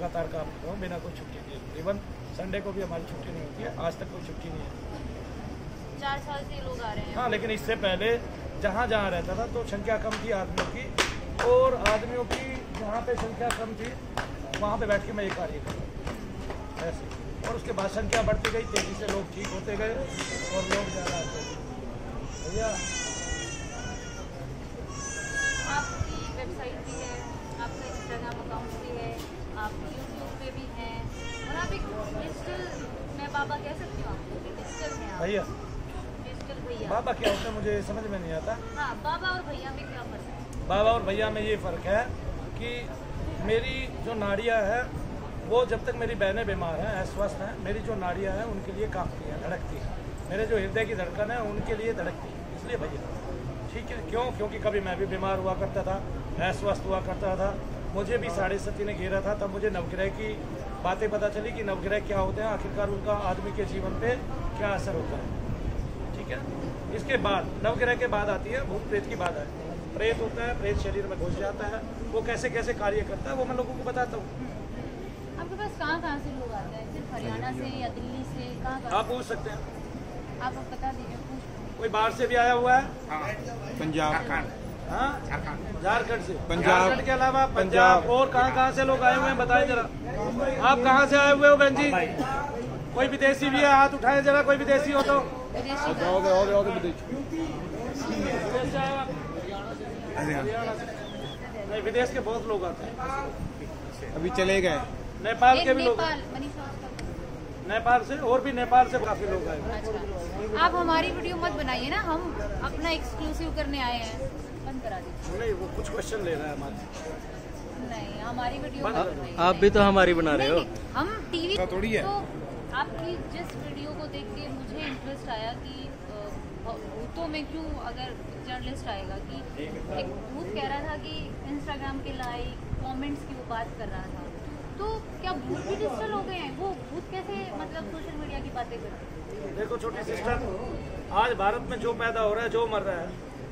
लगातार काम कर रहा हूँ बिना कोई छुट्टी दिए। इवन संडे को भी हमारी छुट्टी नहीं होती है, आज तक कोई छुट्टी नहीं है। 4 साल से लोग आ रहे हैं। हाँ, लेकिन इससे पहले जहाँ जहाँ रहता था तो संख्या कम थी आदमियों की, और आदमियों की जहाँ पे संख्या कम थी वहाँ पे बैठ के मैं ये कार्य कर ऐसे, और उसके बाद संख्या बढ़ती गई, तेजी से लोग ठीक होते गए और लोग ज़्यादा आते गए। भैया आपकी वेबसाइट भी है, आपका इंस्टाग्राम अकाउंट भी है, आप यूट्यूब पे भी हैं, और आप एक डिजिटल, मैं बाबा कह सकती हूँ आपको, डिजिटल हैं आप। भैया डिजिटल भैया। बाबा क्या होता है मुझे समझ में नहीं आता। हाँ, बाबा और भैया में क्या फर्क है? बाबा और भैया में ये फ़र्क है कि मेरी जो नाड़ियाँ हैं वो जब तक मेरी बहनें बीमार हैं, अस्वस्थ हैं, मेरी जो नाड़ियाँ हैं उनके लिए कांपती हैं, धड़कती हैं। मेरे जो हृदय की धड़कन है उनके लिए धड़कती है, इसलिए भैया। ठीक है, क्यों? क्योंकि कभी मैं भी बीमार हुआ करता था, अस्वस्थ हुआ करता था, मुझे भी 7.5 ने घेरा था, तब मुझे नवग्रह की बातें पता चली कि नवग्रह क्या होते हैं, आखिरकार उनका आदमी के जीवन पे क्या असर होता है। ठीक है, इसके बाद नवग्रह के बाद आती है भूत प्रेत की बात है। प्रेत होता है, प्रेत शरीर में घुस जाता है, वो कैसे कैसे कार्य करता है वो मैं लोगों को बताता हूँ। आपके पास कहाँ से लोग आते हैं? सिर्फ हरियाणा से या दिल्ली से? कहाँ? आप पूछ सकते हैं, आप बता दीजिए। कोई बाहर से भी आया हुआ है? पंजाब, हाँ, झारखंड से। पंजाब। झारखंड के अलावा पंजाब और कहाँ से लोग आए हुए हैं बताएं जरा। आप कहाँ से आए हुए हो बहन जी? कोई विदेशी भी है? हाथ उठाएं जरा, कोई विदेशी हो तो। नहीं, विदेश के बहुत लोग आते हैं, अभी चले गए। नेपाल के भी लोग, मनीषा। नेपाल से, और भी नेपाल से काफी लोग आए हैं। अच्छा, आप हमारी वीडियो मत बनाइए ना, हम अपना एक्सक्लूसिव करने आए हैं, बंद करा दीजिए। नहीं, वो कुछ क्वेश्चन ले रहा है हमारे। नहीं, हमारी वीडियो मत बनाइए। आप भी तो हमारी बना रहे हो। नहीं, हम टीवी थोड़ी है। तो आपकी जिस वीडियो को देख के मुझे इंटरेस्ट आया कि भूतों में क्यों, अगर जर्नलिस्ट आएगा कि एक भूत कह रहा था कि इंस्टाग्राम के लाइक कमेंट्स की वो बात कर रहा था, तो क्या भूत भी डिजिटल हो गए हैं? वो भूत कैसे मतलब सोशल मीडिया की बातें करते हैं? देखो छोटी सिस्टर, आज भारत में जो पैदा हो रहा है, जो मर रहा है,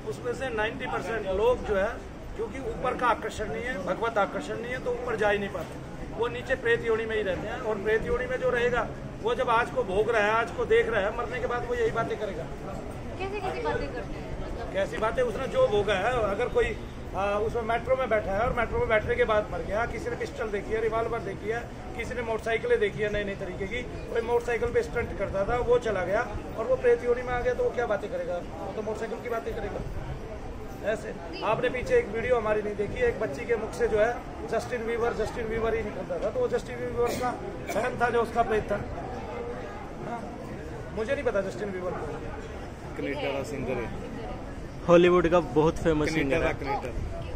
उसमें से 90% लोग जो है, क्योंकि ऊपर का आकर्षण नहीं है, भगवत आकर्षण नहीं है, तो ऊपर जा ही नहीं पाते, वो नीचे प्रेत योनि में ही रहते हैं। और प्रेत योनि में जो रहेगा वो जब आज को भोग रहा है, आज को देख रहा है, मरने के बाद वो यही बातें करेगा। कैसे कैसी बातें करते हैं? मतलब कैसी बातें? उसने जो भोगा है, अगर कोई उसमें मेट्रो में बैठा है और मेट्रो में बैठने के बाद मर गया, किसी ने पिस्टल देखी है, रिवॉल्वर देखी है, किसी ने मोटरसाइकिलें देखी है नई नई तरीके की, कोई मोटरसाइकिल पे स्टंट करता था, वो चला गया और वो प्रेत योनि में आ गया, तो वो क्या बातें करेगा? वो तो मोटरसाइकिल की बातें करेगा। ऐसे आपने पीछे एक वीडियो हमारी नहीं देखी, एक बच्ची के मुख से जो है जस्टिन वीवर ही निकलता था, तो वो जस्टिन वीवर का बहन था जो उसका प्रेत था। हाँ, मुझे नहीं पता जस्टिन वीवर को। कनेडा का सिंगर है, हॉलीवुड का बहुत फेमस सिंगर है।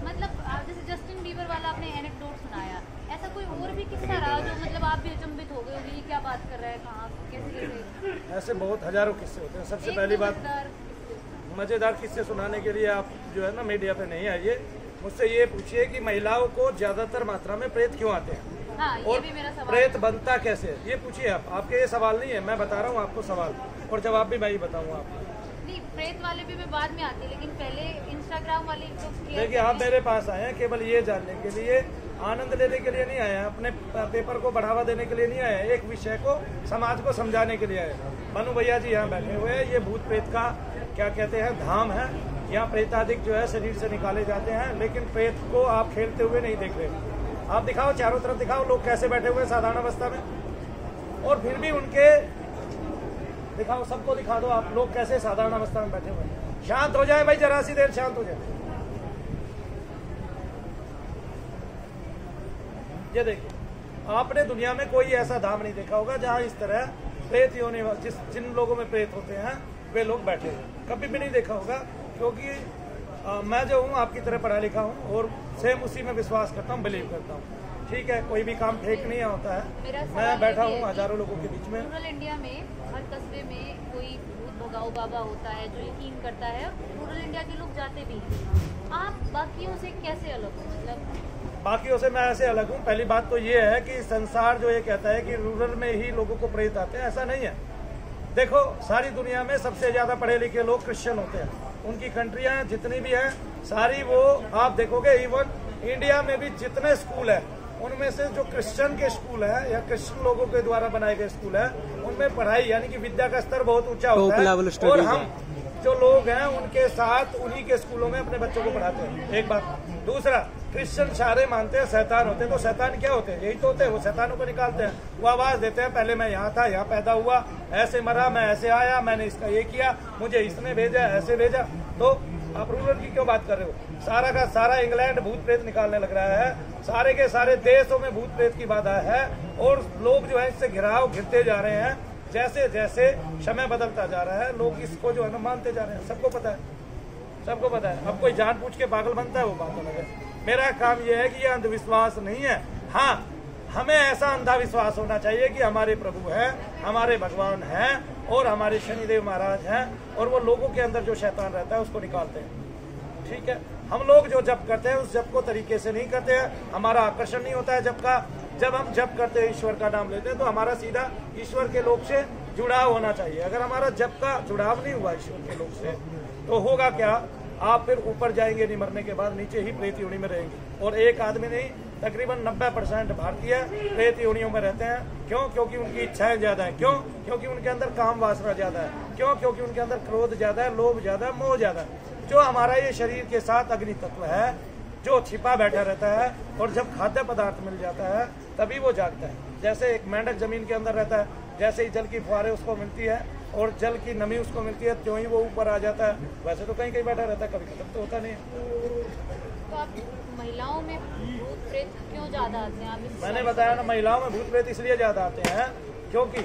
मतलब जैसे जस्टिन बीबर वाला आपने एनेक्डोट सुनाया, ऐसा कोई और भी किस्सा रहा जो मतलब आप भी अचंभित हो गए होंगे, ये क्या बात कर रहा है, कहाँ कैसे? ऐसे बहुत हजारों किस्से होते हैं। सबसे पहली बात, मजेदार किस्से सुनाने के लिए आप जो है ना मीडिया पे नहीं आइए, मुझसे ये पूछिए कि महिलाओं को ज्यादातर मात्रा में प्रेत क्यों आते हैं, हाँ, ये और भी मेरा सवाल प्रेत बनता कैसे है, ये पूछिए आप। आपके ये सवाल नहीं है, मैं बता रहा हूँ आपको सवाल, और जवाब भी मैं ही बताऊंगा आपको। नहीं, प्रेत वाले भी मैं बाद में आती, लेकिन पहले इंस्टाग्राम वाले तो देखिए, आप मेरे पास आए हैं केवल ये जानने के लिए, आनंद लेने के लिए नहीं आए हैं, अपने पेपर को बढ़ावा देने के लिए नहीं आए हैं, एक विषय को, समाज को समझाने के लिए आए हैं। मनु भैया जी यहाँ बैठे हुए हैं, ये भूत प्रेत का क्या कहते हैं धाम है, यहाँ प्रेतादिक जो है शरीर से निकाले जाते हैं, लेकिन प्रेत को आप खेलते हुए नहीं देख रहे। आप दिखाओ, चारों तरफ दिखाओ, लोग कैसे बैठे हुए हैं साधारण अवस्था में, और फिर भी उनके दिखाओ, सबको दिखा दो आप, लोग कैसे साधारण अवस्था में बैठे हुए हैं। शांत हो जाए भाई, जरा सी देर शांत हो जाए। ये देखिए, आपने दुनिया में कोई ऐसा धाम नहीं देखा होगा जहाँ इस तरह प्रेत योनि जिन लोगों में प्रेत होते हैं वे लोग बैठे हैं, कभी भी नहीं देखा होगा। क्योंकि मैं जो हूँ आपकी तरह पढ़ा लिखा हूँ और सेम उसी में विश्वास करता हूँ, बिलीव करता हूँ। ठीक है, कोई भी काम फेक नहीं होता है। मैं बैठा हूँ हजारों लोगों के बीच में। रूरल इंडिया में हर कस्बे में कोई भूत भगाऊ बाबा होता है जो यकीन करता है, रूरल इंडिया के लोग जाते भी हैं। आप बाकियों से कैसे अलग हो? मतलब बाकियों से मैं ऐसे अलग हूँ। पहली बात तो ये है कि संसार जो ये कहता है कि रूरल में ही लोगों को प्रेत आते हैं, ऐसा नहीं है। देखो, सारी दुनिया में सबसे ज्यादा पढ़े लिखे लोग क्रिश्चियन होते हैं, उनकी कंट्रियां जितनी भी हैं सारी, वो आप देखोगे, इवन इंडिया में भी जितने स्कूल है उनमें से जो क्रिश्चियन के स्कूल है या क्रिश्चियन लोगों के द्वारा बनाए गए स्कूल है, उनमें पढ़ाई यानी कि विद्या का स्तर बहुत ऊंचा होता है, और हम जो लोग हैं उनके साथ उन्हीं के स्कूलों में अपने बच्चों को पढ़ाते हैं। एक बात। दूसरा, क्रिश्चियन सारे मानते हैं शैतान होते हैं, तो शैतान क्या होते हैं? यही तो होते हैं, वो शैतानों को निकालते हैं। वो आवाज देते हैं, पहले मैं यहाँ था, यहाँ पैदा हुआ, ऐसे मरा, मैं ऐसे आया, मैंने इसका ये किया, मुझे इसने भेजा, ऐसे भेजा। तो आप रूलर की क्यों बात कर रहे हो? सारा का सारा इंग्लैंड भूत प्रेत निकालने लग रहा है, सारे के सारे देशों में भूत प्रेत की बाधा है, और लोग जो है इससे घिरते जा रहे हैं। जैसे जैसे समय बदलता जा रहा है, लोग इसको जो है ना मानते जा रहे हैं। सबको पता है, सबको पता है। अब कोई जान पूछ के पागल बनता है, वो बात अलग है। मेरा काम यह है कि ये अंधविश्वास नहीं है। हाँ, हमें ऐसा अंधविश्वास होना चाहिए कि हमारे प्रभु हैं, हमारे भगवान हैं, और हमारे शनिदेव महाराज हैं, और वो लोगों के अंदर जो शैतान रहता है उसको निकालते हैं। ठीक है, हम लोग जो जप करते हैं उस जप को तरीके से नहीं करते हैं, हमारा आकर्षण नहीं होता है जप का। जब हम जप करते हैं, ईश्वर का नाम लेते हैं, तो हमारा सीधा ईश्वर के लोक से जुड़ाव होना चाहिए। अगर हमारा जप का जुड़ाव नहीं हुआ ईश्वर के लोक से, तो होगा क्या? आप फिर ऊपर जाएंगे नहीं, मरने के बाद नीचे ही प्रेत योनि में रहेंगे। और एक आदमी नहीं, तकरीबन 90% भारतीय प्रेत योनियों में रहते हैं। क्यों? क्योंकि उनकी इच्छाएं ज्यादा है। क्यों? क्योंकि उनके अंदर काम वासना ज्यादा है। क्यों? क्योंकि उनके अंदर क्रोध ज्यादा है, लोभ ज्यादा है, मोह ज्यादा है। जो हमारा ये शरीर के साथ अग्नि तत्व है, जो छिपा बैठा रहता है, और जब खाद्य पदार्थ मिल जाता है तभी वो जागता है। जैसे एक मेंढक जमीन के अंदर रहता है, जैसे ही जल की फुहारें उसको मिलती है और जल की नमी उसको मिलती है, त्यों ही वो ऊपर आ जाता है। वैसे तो कहीं कहीं बैठा रहता है, कभी खत्म तो होता नहीं है। तो आप महिलाओं में भूत प्रेत क्यों ज्यादा आते हैं? आप मैंने बताया ना, महिलाओं में भूत प्रेत इसलिए ज्यादा आते हैं क्योंकि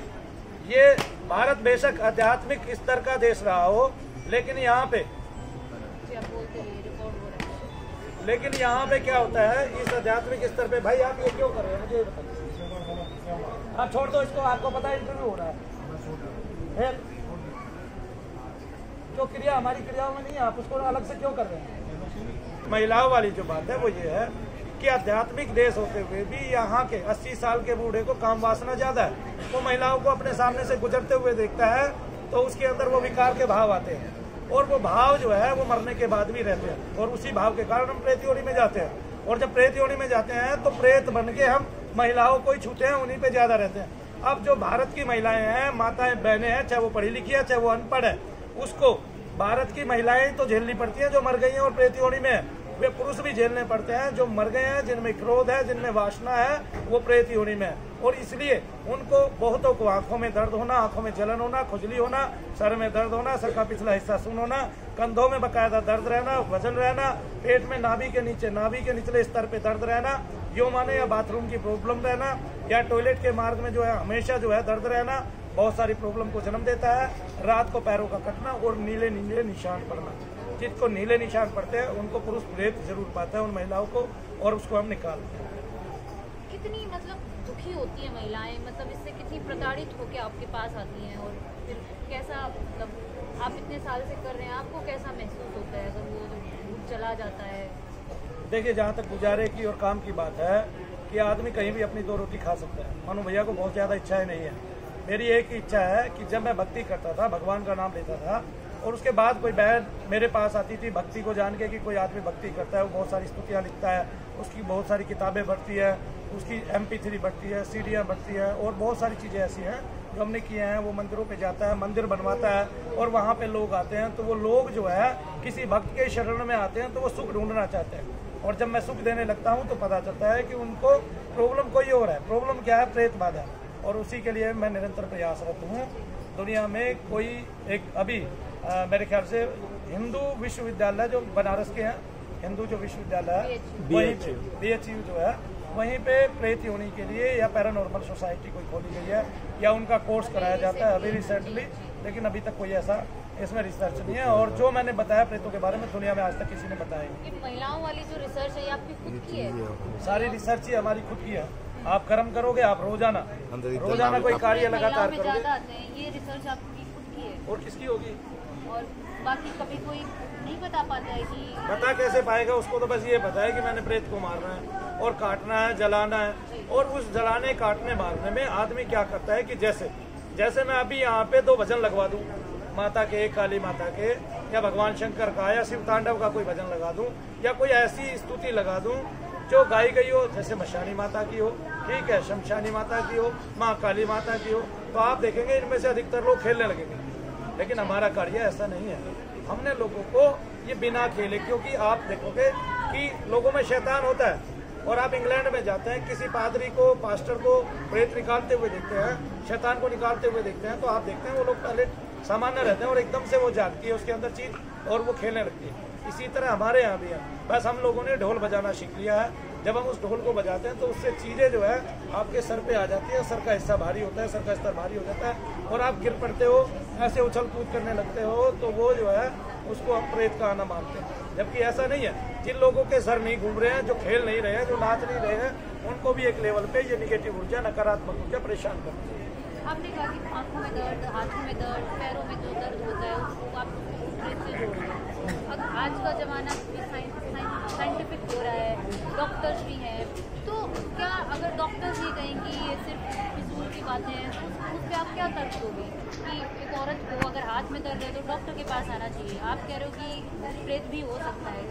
ये भारत बेशक आध्यात्मिक स्तर का देश रहा हो, लेकिन यहाँ पे लेकिन यहाँ पे क्या होता है, इस आध्यात्मिक स्तर पे, भाई आप ये क्यों कर रहे हैं मुझे बताइए। आप छोड़ दो इसको, आपको पता है इंटरव्यू हो रहा है। जो क्रिया हमारी क्रियाओं में नहीं है, आप उसको अलग से क्यों कर रहे हैं? महिलाओं वाली जो बात है वो ये है कि आध्यात्मिक देश होते हुए भी यहाँ के 80 साल के बूढ़े को काम वासना ज्यादा है। वो महिलाओं को अपने सामने से गुजरते हुए देखता है तो उसके अंदर वो विकार के भाव आते हैं, और वो भाव जो है वो मरने के बाद भी रहते हैं, और उसी भाव के कारण हम प्रेत योनि में जाते हैं। और जब प्रेत योनि में जाते हैं तो प्रेत बन के हम महिलाओं को ही छूते हैं, उन्हीं पे ज्यादा रहते हैं। अब जो भारत की महिलाएं हैं, माताएं बहनें हैं, चाहे वो पढ़ी लिखी है चाहे वो अनपढ़ है, उसको भारत की महिलाएं तो झेलनी पड़ती हैं जो मर गई हैं और प्रेत योनि में है। वे पुरुष भी झेलने पड़ते हैं जो मर गए हैं, जिनमें क्रोध है, जिनमें वासना है, वो प्रेत योनि में है। और इसलिए उनको बहुतों को आंखों में दर्द होना, आंखों में जलन होना, खुजली होना, सर में दर्द होना, सर का पिछला हिस्सा सुन होना, कंधों में बकायदा दर्द रहना, वजन रहना, पेट में नाभि के नीचे, नाभि के निचले स्तर पे दर्द रहना, यो माने या बाथरूम की प्रॉब्लम रहना, या टॉयलेट के मार्ग में जो है हमेशा जो है दर्द रहना, बहुत सारी प्रॉब्लम को जन्म देता है। रात को पैरों का कटना और नीले नीले निशान पड़ना। जिसको नीले निशान पड़ते हैं उनको पुरुष प्रेत जरूर पाता है, उन महिलाओं को, और उसको हम निकालते हैं। कितनी मतलब दुखी होती है महिलाएं, मतलब इससे कितनी प्रताड़ित होकर आपके पास आती हैं, और फिर कैसा, मतलब आप इतने साल से कर रहे हैं, आपको कैसा महसूस होता है अगर वो भूत चला जाता है? देखिए, जहाँ तक गुजारे की और काम की बात है कि आदमी कहीं भी अपनी 2 रोटी खा सकता है। मनु भैया को बहुत ज़्यादा इच्छाएं नहीं है। मेरी एक ही इच्छा है कि जब मैं भक्ति करता था, भगवान का नाम लेता था, और उसके बाद कोई बहन मेरे पास आती थी भक्ति को जान के कि कोई आदमी भक्ति करता है, वो बहुत सारी स्तुतियाँ लिखता है, उसकी बहुत सारी किताबें बढ़ती है, उसकी MP3 बढ़ती है, सीडियाँ बढ़ती है, और बहुत सारी चीज़ें ऐसी हैं जो हमने किए हैं। वो मंदिरों पे जाता है, मंदिर बनवाता है, और वहाँ पे लोग आते हैं, तो वो लोग जो है किसी भक्त के शरण में आते हैं तो वो सुख ढूंढना चाहते हैं। और जब मैं सुख देने लगता हूँ तो पता चलता है कि उनको प्रॉब्लम कोई और है। प्रॉब्लम क्या है? प्रेत बाधा। और उसी के लिए मैं निरंतर प्रयासरत हूँ। दुनिया में कोई एक अभी मेरे ख्याल से हिंदू विश्वविद्यालय जो बनारस के हैं, हिंदू जो विश्वविद्यालय है, वहीं पे BHU जो है, वहीं पे प्रेत योनि के लिए या पैरानॉर्मल सोसाइटी कोई खोली गई है, या उनका कोर्स कराया जाता है अभी रिसेंटली। लेकिन अभी तक कोई ऐसा इसमें रिसर्च नहीं है। और जो मैंने बताया प्रेतों के बारे में, दुनिया में आज तक किसी ने बताया नहीं। महिलाओं वाली जो रिसर्च है, आपकी खुद की है? सारी रिसर्च ही हमारी खुद की है। आप कर्म करोगे, आप रोजाना कोई कार्य लगातार करोगे। ये रिसर्च आपकी खुद की है? और किसकी होगी? और बाकी कभी कोई नहीं बता पाता है कि? बता कैसे पाएगा? उसको तो बस ये पता है कि मैंने प्रेत को मारना है और काटना है, जलाना है। और उस जलाने, काटने, मारने में आदमी क्या करता है कि जैसे मैं अभी यहाँ पे 2 भजन लगवा दूं, माता के, काली माता के, या भगवान शंकर का, या शिव तांडव का कोई भजन लगा दूं, या कोई ऐसी स्तुति लगा दूं जो गाई गई हो, जैसे मशानी माता की हो, ठीक है, शमशानी माता की हो, माँ काली माता की हो, तो आप देखेंगे इनमें से अधिकतर लोग खेलने लगेंगे। लेकिन हमारा कार्य ऐसा नहीं है। हमने लोगों को ये बिना खेले, क्योंकि आप देखोगे कि लोगों में शैतान होता है, और आप इंग्लैंड में जाते हैं, किसी पादरी को, पास्टर को प्रेत निकालते हुए देखते हैं, शैतान को निकालते हुए देखते हैं, तो आप देखते हैं वो लोग पहले सामान्य रहते हैं और एकदम से वो जागती है उसके अंदर चीज और वो खेलने लगती है। इसी तरह हमारे यहाँ भी है, बस हम लोगों ने ढोल बजाना सीख लिया है। जब हम उस ढोल को बजाते हैं तो उससे चीज़ें जो है आपके सर पे आ जाती है, सर का हिस्सा भारी होता है, सर का स्तर भारी हो जाता है और आप गिर पड़ते हो, ऐसे उछल कूद करने लगते हो, तो वो जो है उसको हम प्रेत का आना मानते हैं। जबकि ऐसा नहीं है। जिन लोगों के सर नहीं घूम रहे हैं, जो खेल नहीं रहे हैं, जो नाच नहीं रहे हैं, उनको भी एक लेवल पे ये निगेटिव ऊर्जा, नकारात्मक ऊर्जा परेशान करती है। आपने कहा कि आंखों में दर्द, हाथों में दर्द, पैरों में जो दर्द होता है उसको आप प्रेत से जोड़ रहे हैं। अब आज का ज़माना साइंटिफिक हो रहा है, डॉक्टर्स भी हैं, तो क्या अगर डॉक्टर्स ये कहेंगे ये सिर्फ फिजूल की बातें हैं, तो उस पर आप क्या तर्क दोगे कि एक औरत को अगर हाथ में दर्द है तो डॉक्टर के पास आना चाहिए? आप कह रहे हो कि प्रेत भी हो सकता है,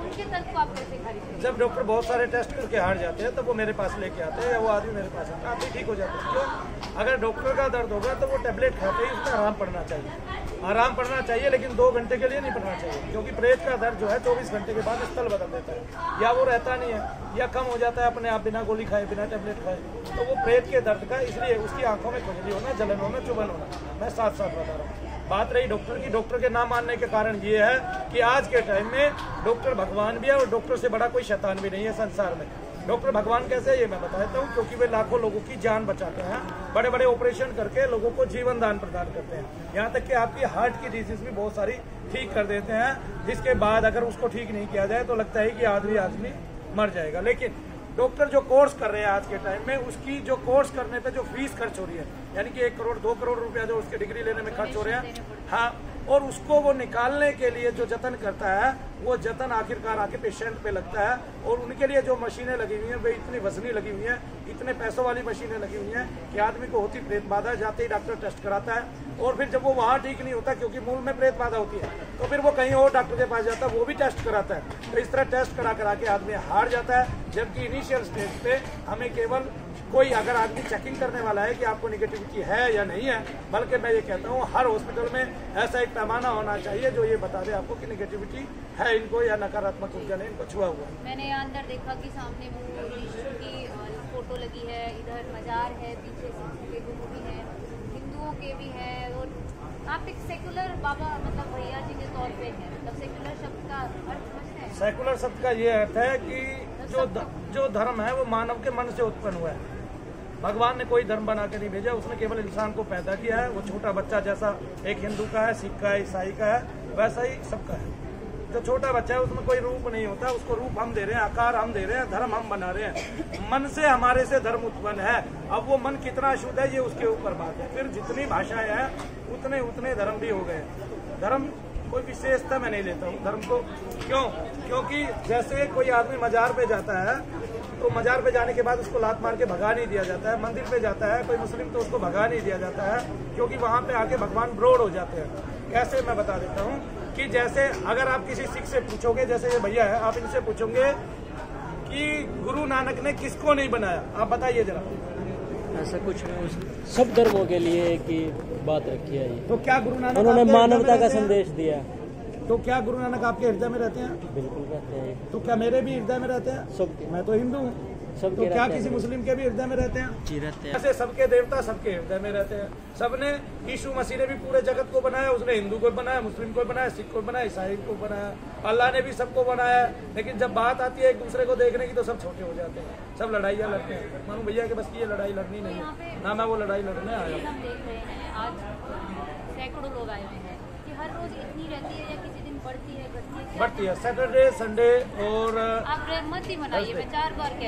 उनके तर्क को आप कैसे खारिज करेंगे? जब डॉक्टर बहुत सारे टेस्ट करके हार जाते हैं तो वो मेरे पास लेके आते हैं, या वो आदमी मेरे पास आता है, आप ही ठीक हो जाते हैं। क्यों? अगर डॉक्टर का दर्द होगा तो वो टेबलेट खाते ही उसमें आराम पड़ना चाहिए, आराम पड़ना चाहिए, लेकिन 2 घंटे के लिए नहीं पड़ना चाहिए, क्योंकि प्रेत का दर्द जो है 24 घंटे के बाद स्थल बदल देता है, या वो रहता नहीं है, या कम हो जाता है अपने आप बिना गोली खाए, बिना टेबलेट खाए। तो वो प्रेत के दर्द का, इसलिए उसकी आंखों में खुजली होना, जलन होना, चुभन होना, मैं साथ साथ बता रहा हूँ। बात रही डॉक्टर की, डॉक्टर के ना मानने के कारण ये है कि आज के टाइम में डॉक्टर भगवान भी है और डॉक्टर से बड़ा कोई शैतान भी नहीं है संसार में। डॉक्टर भगवान कैसे, ये मैं बता देता हूँ, क्योंकि वे लाखों लोगों की जान बचाते हैं, बड़े बड़े ऑपरेशन करके लोगों को जीवन दान प्रदान करते हैं। यहाँ तक कि आपकी हार्ट की डिजीज भी बहुत सारी ठीक कर देते हैं, जिसके बाद अगर उसको ठीक नहीं किया जाए तो लगता है कि आदमी मर जाएगा। लेकिन डॉक्टर जो कोर्स कर रहे हैं आज के टाइम में, उसकी जो कोर्स करने पे जो फीस खर्च हो रही है, यानी कि 1 करोड़ 2 करोड़ रुपया जो उसके डिग्री लेने में खर्च हो रहे हैं, हाँ, और उसको वो निकालने के लिए जो जतन करता है, वो जतन आखिरकार आके पेशेंट पे लगता है। और उनके लिए जो मशीनें लगी हुई हैं वे इतनी वजनी लगी हुई हैं, इतने पैसों वाली मशीनें लगी हुई हैं कि आदमी को होती प्रेत बाधा, जाते ही डॉक्टर टेस्ट कराता है, और फिर जब वो वहाँ ठीक नहीं होता क्योंकि मूल में प्रेत बाधा होती है, तो फिर वो कहीं और डॉक्टर के पास जाता है, वो भी टेस्ट कराता है। तो इस तरह टेस्ट करा के आदमी हार जाता है। जबकि इनिशियल स्टेज पे हमें केवल कोई अगर आदमी चेकिंग करने वाला है कि आपको निगेटिविटी है या नहीं है, बल्कि मैं ये कहता हूँ हर हॉस्पिटल में ऐसा एक पैमाना होना चाहिए जो ये बता दे आपको कि निगेटिविटी है इनको या नकारात्मक ऊर्जा ने इनको छुआ हुआ है। मैंने यहाँ अंदर देखा कि सामने वो यीशु की फोटो लगी है, इधर मजार है, पीछे सिख के गुरु भी है, हिंदुओं के भी है, और आप एक सेकुलर बाबा मतलब भैया जी के तौर पे है, मतलब सेकुलर शब्द का अर्थ समझते हैं? सेकुलर शब्द का ये अर्थ है कि जो धर्म है वो मानव के मन से उत्पन्न हुआ है। भगवान ने कोई धर्म बना के नहीं भेजा, उसने केवल इंसान को पैदा किया है। वो छोटा बच्चा जैसा एक हिंदू का है, सिख का है, ईसाई का है, वैसा ही सबका है। जो छोटा बच्चा है उसमें कोई रूप नहीं होता, उसको रूप हम दे रहे हैं, आकार हम दे रहे हैं, धर्म हम बना रहे हैं। मन से हमारे से धर्म उत्पन्न है। अब वो मन कितना शुद्ध है ये उसके ऊपर बात है। फिर जितनी भाषाएं हैं उतने धर्म भी हो गए। धर्म कोई विशेषता मैं नहीं लेता हूँ धर्म को। क्यों? क्योंकि जैसे कोई आदमी मजार पे जाता है तो मजार पे जाने के बाद उसको लात मार के भगा नहीं दिया जाता है। मंदिर पे जाता है कोई मुस्लिम तो उसको भगा नहीं दिया जाता है, क्योंकि वहाँ पे आके भगवान ब्रोड हो जाते हैं। कैसे मैं बता देता हूँ कि जैसे अगर आप किसी सिख से पूछोगे, जैसे ये भैया है, आप इनसे पूछोगे कि गुरु नानक ने किसको नहीं बनाया, आप बताइए जरा। ऐसा कुछ नहीं, सब धर्मों के लिए एक ही बात रखी है ये। तो क्या गुरु नानक उन्होंने आपके मानवता हृदय का में रहते संदेश दिया। हैं? तो क्या गुरु नानक आपके हृदय में रहते हैं? बिल्कुल रहते हैं। तो क्या मेरे भी हृदय में रहते हैं? सबके। मैं तो हिंदू हूँ। सबके तो क्या रहते किसी हैं। मुस्लिम के भी हृदय में रहते हैं? जी रहते हैं। ऐसे सबके देवता सबके हृदय में रहते हैं। सबने, यीशु मसीह ने भी पूरे जगत को बनाया, उसने हिंदू को बनाया, मुस्लिम को बनाया, सिख को बनाया, ईसाई को बनाया, अल्लाह ने भी सबको बनाया। लेकिन जब बात आती है एक दूसरे को देखने की तो सब छोटे हो जाते हैं, सब लड़ाइयाँ लड़ते हैं। मानो भैया के बस की ये लड़ाई लड़नी नहीं है, ना मैं वो लड़ाई लड़ने आया। हम देख रहे हैं आज सैकड़ों लोग आए हुए हैं कि हर रोज इतनी रहती है या किसी दिन बढ़ती है, घटती है? बढ़ती है। सैटरडे, संडे और आप मत ही मनाइए, मैं 4 बार